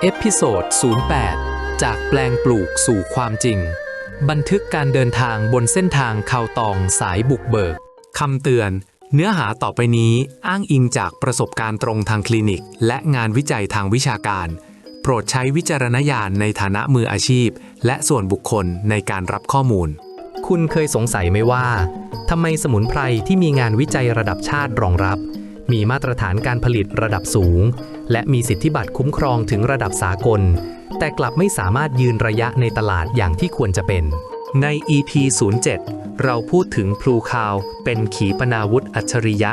เอพิโซด 08 จากแปลงปลูกสู่ความจริง บันทึกการเดินทางบนเส้นทางเขาตองสายบุกเบิก คำเตือน เนื้อหาต่อไปนี้อ้างอิงจากประสบการณ์ตรงทางคลินิก และงานวิจัยทางวิชาการ โปรดใช้วิจารณญาณในฐานะมืออาชีพ และส่วนบุคคลในการรับข้อมูล คุณเคยสงสัยไหมว่าทำไมสมุนไพรที่มีงานวิจัยระดับชาติรองรับ มีมาตรฐานการผลิตระดับสูง และมีสิทธิบัตรคุ้มครองถึงระดับสากล แต่กลับไม่สามารถยืนระยะในตลาดอย่างที่ควรจะเป็น ใน EP 07 เราพูดถึงพลูคาวเป็นขีปนาวุธอัจฉริยะ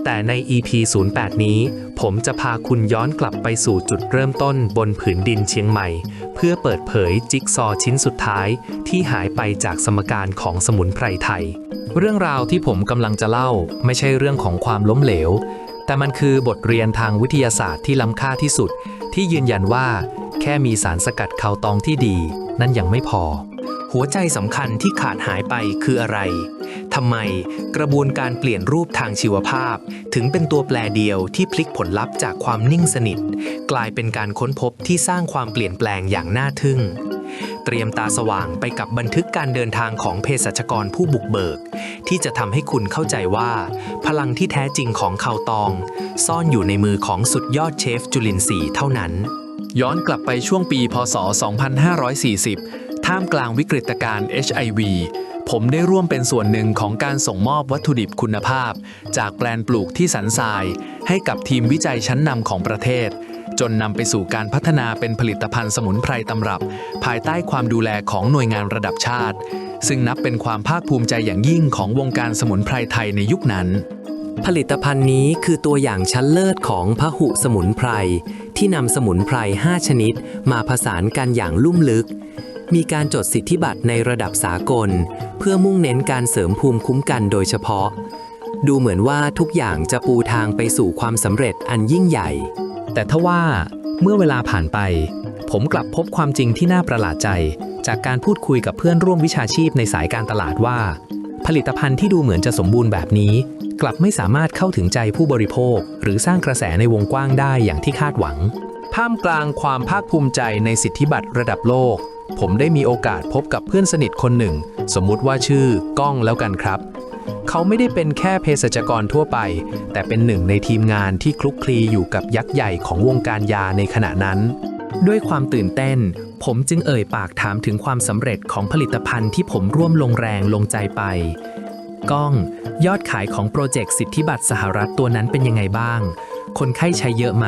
แต่ใน EP 08 นี้ผมจะพาคุณย้อนกลับไปสู่จุดเริ่มต้นบนผืนดินเชียงใหม่ เพื่อเปิดเผยจิ๊กซอว์ชิ้นสุดท้ายที่หายไปจากสมการของสมุนไพรไทย เรื่องราวที่ผมกำลังจะเล่าไม่ใช่เรื่องของความล้มเหลว แต่มันคือบทเรียนทางวิทยาศาสตร์ที่ล้ำค่าที่สุดที่ยืนยันว่าแค่มีสารสกัดเขาตองที่ดีนั่นยังไม่พอหัวใจสำคัญที่ขาดหายไปคืออะไรทำไมกระบวนการเปลี่ยนรูปทางชีวภาพถึงเป็นตัวแปรเดียวที่พลิกผลลัพธ์จากความนิ่งสนิทกลายเป็นการค้นพบที่สร้างความเปลี่ยนแปลงอย่างน่าทึ่งเตรียมตาสว่างไปกับบันทึกการเดินทางของเภสัชกรผู้บุกเบิกที่จะทำให้คุณเข้าใจว่าพลังที่แท้จริงของเขาตองซ่อนอยู่ในมือของสุดยอดเชฟจุลินทรีย์เท่านั้นย้อนกลับไปช่วงปีพ.ศ. 2540 ท่ามกลางวิกฤตการณ์ HIV ผมได้ร่วมเป็นส่วนหนึ่งของการส่งมอบวัตถุดิบคุณภาพจากแปลนปลูกที่สันทรายให้กับทีมวิจัยชั้นนำของประเทศจนนำไปสู่การพัฒนาเป็นผลิตภัณฑ์สมุนไพรตำรับภายใต้ความดูแลของหน่วยงานระดับชาติซึ่งนับเป็นความภาคภูมิใจอย่างยิ่งของวงการสมุนไพรไทยในยุคนั้นผลิตภัณฑ์นี้คือตัวอย่างชั้นเลิศของพหุสมุนไพรที่นำสมุนไพร 5 ชนิดมาผสานกันอย่างลุ่มลึกมีการจดสิทธิบัตรในระดับสากลเพื่อมุ่งเน้นการเสริมภูมิคุ้มกันโดยเฉพาะดูเหมือนว่าทุกอย่างจะปูทางไปสู่ความสำเร็จอันยิ่งใหญ่แต่ทว่าเมื่อเวลาผ่านไปผมกลับพบความจริงที่น่าประหลาดใจจากการพูดคุยกับเพื่อนร่วมวิชาชีพในสายการตลาดว่าผลิตภัณฑ์ที่ดูเหมือนจะสมบูรณ์แบบนี้กลับไม่สามารถเข้าถึงใจผู้บริโภคหรือสร้างกระแสในวงกว้างได้อย่างที่คาดหวังท่ามกลางความภาคภูมิใจในสิทธิบัตรระดับโลกผมได้มีโอกาสพบกับเพื่อนสนิทคนหนึ่งสมมุติว่าชื่อก้องแล้วกันครับเขาไม่ได้เป็นแค่เภสัชกรทั่วไปแต่เป็นหนึ่งในทีมงานที่คลุกคลีอยู่กับยักษ์ใหญ่ของวงการยาในขณะนั้นด้วยความตื่นเต้นผมจึงเอ่ยปากถามถึงความสำเร็จของผลิตภัณฑ์ที่ผมร่วมลงแรงลงใจไปก้องยอดขายของโปรเจกต์สิทธิบัตรสหรัฐตัวนั้นเป็นยังไงบ้างคนไข้ใช้เยอะไหม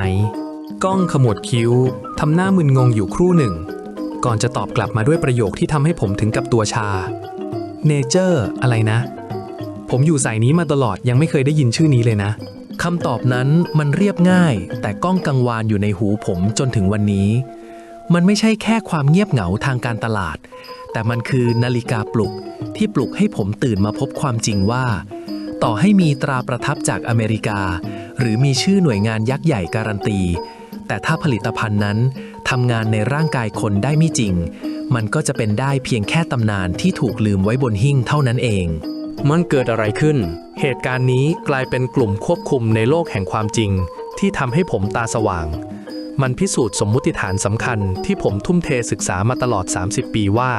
ก้องขมวดคิ้วทำหน้ามึนงงอยู่ครู่หนึ่งก่อนจะตอบกลับมาด้วยประโยคที่ทำให้ผมถึงกับตัวชาเนเจอร์อะไรนะผมอยู่สายนี้มาตลอดยังไม่เคยได้ยินชื่อนี้เลยนะคำตอบนั้นมันเรียบง่ายแต่ก้องกังวานอยู่ในหูผมจนถึงวันนี้มันไม่ใช่แค่ความเงียบเหงาทางการตลาดแต่มันคือนาฬิกาปลุกที่ปลุกให้ผมตื่นมาพบความจริงว่าต่อให้มีตราประทับจากอเมริกาหรือมีชื่อหน่วยงานยักษ์ใหญ่การันตีแต่ถ้าผลิตภัณฑ์นั้นทำงานในร่างกายคนได้ไม่จริงมันก็จะเป็นได้เพียงแค่ตำนานที่ถูกลืมไว้บนหิ้งเท่านั้นเองมันเกิดอะไรขึ้นเหตุการณ์นี้กลายเป็นกลุ่มควบคุมในโลกแห่งความจริงที่ทำให้ผมตาสว่างมันพิสูจน์สมมุติฐานสำคัญที่ผมทุ่มเทศึกษามาตลอด30 ปีว่า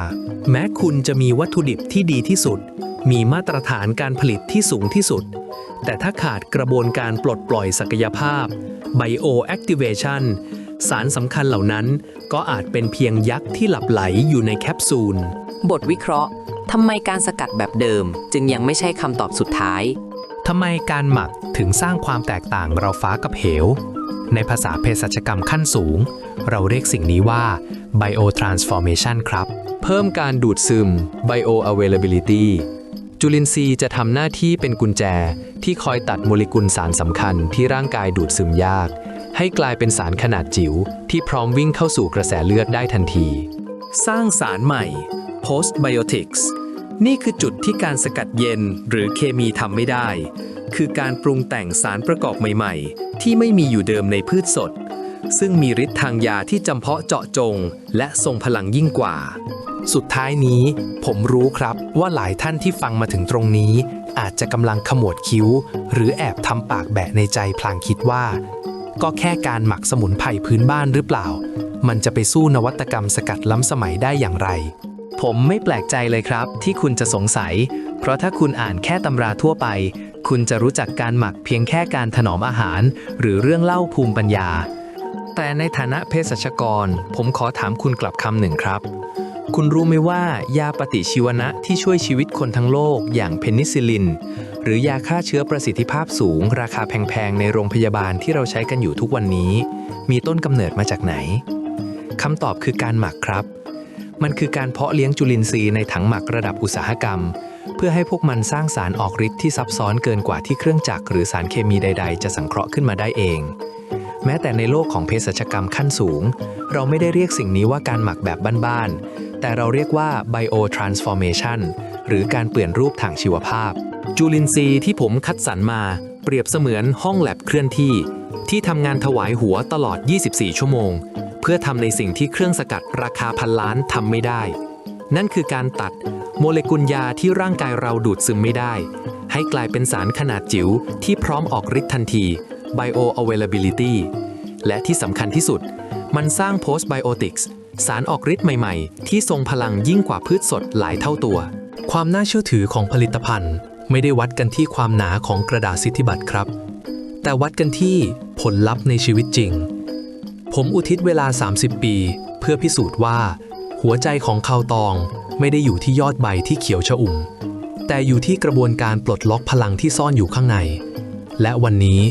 แม้คุณจะมีวัตถุดิบที่ดีที่สุดมีมาตรฐานการผลิตที่สูงที่สุดแต่ถ้าขาดกระบวนการปลดปล่อยศักยภาพ Bioactivation สารสำคัญเหล่านั้นก็อาจเป็นเพียงยักษ์ที่หลับไหลอยู่ในแคปซูลบทวิเคราะห์ทำไมการสกัดแบบเดิมจึงยังไม่ใช่คำตอบสุดท้ายทำไมการหมักถึงสร้างความแตกต่างเราฟ้ากับเหวในภาษาเภสัชกรรมขั้นสูงเราเรียกสิ่งนี้ว่า Biotransformation ครับเพิ่มการดูดซึม Bioavailability จุลินทรีย์จะทำหน้าที่เป็นกุญแจที่คอยตัดโมเลกุลสารสำคัญที่ร่างกายดูดซึมยากให้กลายเป็นสารขนาดจิ๋วที่พร้อมวิ่งเข้าสู่กระแสเลือดได้ทันทีสร้างสารใหม่ Postbiotics นี่คือจุดที่การสกัดเย็นหรือเคมีทำไม่ได้คือการปรุงแต่งสารประกอบใหม่ๆที่ไม่มีอยู่เดิมในพืชสดซึ่งมีฤทธิ์ทางยาที่จำเพาะเจาะจงและทรงพลังยิ่งกว่าสุดท้ายนี้ผมรู้ครับว่าหลายท่านที่ฟังมาถึงตรงนี้อาจจะกำลังขมวดคิ้วหรือแอบทำปากแบะในใจพลางคิดว่าก็แค่การหมักสมุนไพรพื้นบ้านหรือเปล่า มันจะไปสู้นวัตกรรมสกัดล้ำสมัยได้อย่างไร ผมไม่แปลกใจเลยครับที่คุณจะสงสัย เพราะถ้าคุณอ่านแค่ตำราทั่วไป คุณจะรู้จักการหมักเพียงแค่การถนอมอาหาร หรือเรื่องเล่าภูมิปัญญา แต่ในฐานะเภสัชกร ผมขอถามคุณกลับคำหนึ่งครับ คุณรู้ไหมว่ายาปฏิชีวนะที่ช่วยชีวิตคนทั้งโลกอย่างเพนิซิลลินหรือยาฆ่าเชื้อประสิทธิภาพสูงราคาแพงๆในโรงพยาบาลที่เราใช้กันอยู่ทุกวันนี้ มีต้นกำเนิดมาจากไหนคำตอบคือการหมักครับ มันคือการเพาะเลี้ยงจุลินทรีย์ในถังหมักระดับอุตสาหกรรม เพื่อให้พวกมันสร้างสารออกฤทธิ์ที่ซับซ้อนเกินกว่าที่เครื่องจักรหรือสารเคมีใดๆจะสังเคราะห์ขึ้นมาได้เอง แม้แต่ในโลกของเภสัชกรรมขั้นสูงเราไม่ได้เรียกสิ่งนี้ว่าการหมักแบบบ้านๆแต่เราเรียกว่า bio-transformation หรือการเปลี่ยนรูปทางชีวภาพจุลินทรีย์ที่ผมคัดสรรมาเปรียบเสมือนห้องแลบเคลื่อนที่ทำงานถวายหัวตลอด 24 ชั่วโมงเพื่อทำในสิ่งที่เครื่องสกัดราคาพันล้านทำไม่ได้นั่นคือการตัดโมเลกุลยาที่ร่างกายเราดูดซึมไม่ได้ให้กลายเป็นสารขนาดจิ๋วที่พร้อมออกฤทธิ์ทันที bioavailability และที่สำคัญที่สุดมันสร้าง postbiotics สารออกฤทธิ์ใหม่ๆที่ทรงพลังยิ่งกว่าพืชสดหลายเท่าตัวความน่าเชื่อถือของผลิตภัณฑ์ไม่ได้วัดกันที่ความหนาของกระดาษสิทธิบัตรครับแต่วัดกันที่ผลลัพธ์ในชีวิตจริงผมอุทิศเวลา 30 ปีเพื่อพิสูจน์ว่าหัวใจของคาวตองไม่ได้อยู่ที่ยอดใบที่เขียวชอุ่มแต่อยู่ที่กระบวนการปลดล็อกพลังที่ซ่อนอยู่ข้างในและวันนี้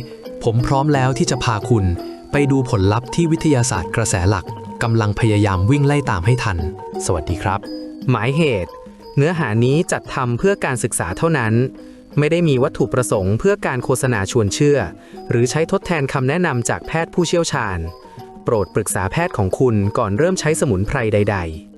ผมพร้อมแล้วที่จะพาคุณไปดูผลลัพธ์ที่วิทยาศาสตร์กระแสหลักกำลังพยายามวิ่งไล่ตามให้ทันสวัสดีครับหมายเหตุเนื้อหานี้จัดทำเพื่อการศึกษาเท่านั้นไม่ได้มีวัตถุประสงค์เพื่อการโฆษณาชวนเชื่อหรือใช้ทดแทนคำแนะนำจากแพทย์ผู้เชี่ยวชาญโปรดปรึกษาแพทย์ของคุณก่อนเริ่มใช้สมุนไพรใดๆ